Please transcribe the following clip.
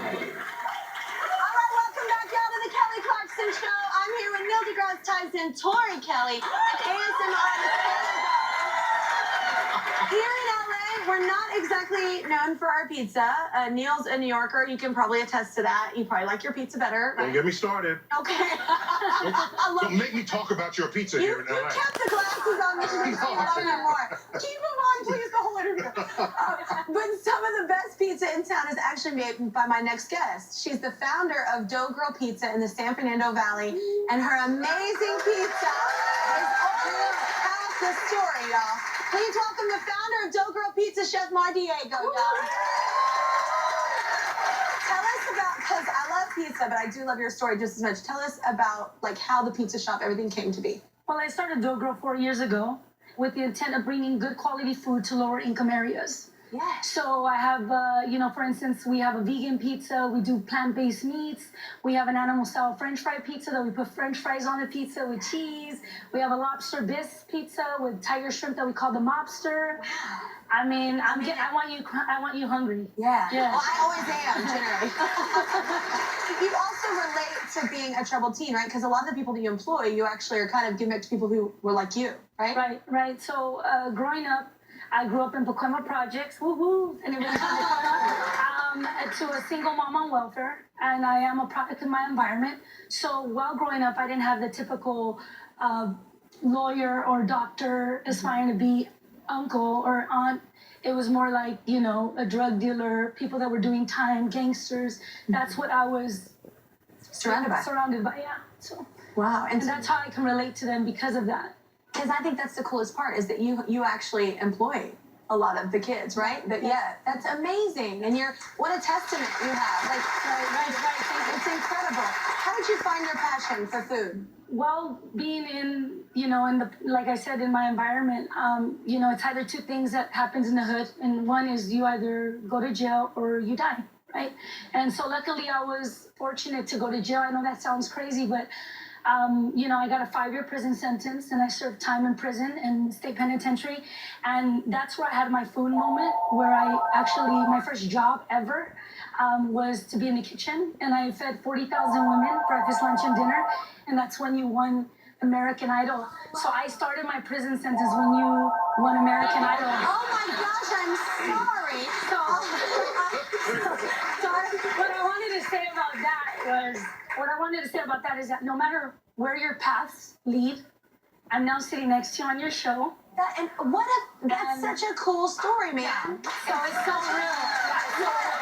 Welcome back, y'all, to the Kelly Clarkson Show. I'm here with Neil deGrasse Tyson, Tori Kelly, and ASMR artist Here in LA, we're not exactly known for our pizza. Neil's a New Yorker. You can probably attest to that. You probably like your pizza better, right? Don't get me started. Okay. Don't make me talk about your pizza here in LA. You kept the glasses on, which makes me love you more. Keep them on, please, the whole interview. But some of the best pizza in town is actually made by my next guest. She's the founder of DoughGirl Pizza in the San Fernando Valley, and her amazing pizza is only half the story, y'all. Please welcome the founder of DoughGirl Pizza, Chef Mar Diego, y'all. Tell us about, because I love pizza, but I do love your story just as much. Tell us about like how the pizza shop, everything came to be. Well, I started DoughGirl 4 years ago with the intent of bringing good quality food to lower income areas. Yeah. So I have, for instance, we have a vegan pizza. We do plant-based meats. We have an animal-style French fry pizza that we put French fries on the pizza with cheese. We have a lobster bisque pizza with tiger shrimp that we call the mobster. I mean, I want you hungry. Yeah. Yeah. Well, I always am, generally. You also relate to being a troubled teen, right? Because a lot of the people that you employ, you actually are kind of giving it to people who were like you, right? Right. So growing up, I grew up in Pacoima Projects, woohoo, and everything to a single mom on welfare, and I am a product of my environment. So while growing up, I didn't have the typical lawyer or doctor aspiring to be uncle or aunt. It was more like, a drug dealer, people that were doing time, gangsters. That's what I was surrounded by, yeah. So wow, and that's how I can relate to them because of that. Because I think that's the coolest part is that you actually employ a lot of the kids, right? That's amazing. And what a testament you have. Like, right. It's incredible. How did you find your passion for food? Well, being in like I said, in my environment, it's either two things that happens in the hood, and one is you either go to jail or you die, right? And so luckily I was fortunate to go to jail. I know that sounds crazy, but I got a 5-year prison sentence, and I served time in prison and state penitentiary. And that's where I had my food moment, where my first job ever was to be in the kitchen. And I fed 40,000 women breakfast, lunch, and dinner. And that's when you won American Idol. So I started my prison sentence when you won American Idol. Oh my gosh, I'm sorry. So what I wanted to say about that is that no matter where your paths lead, I'm now sitting next to you on your show. That's such a cool story, man. So it's so real. Yeah, it's so real.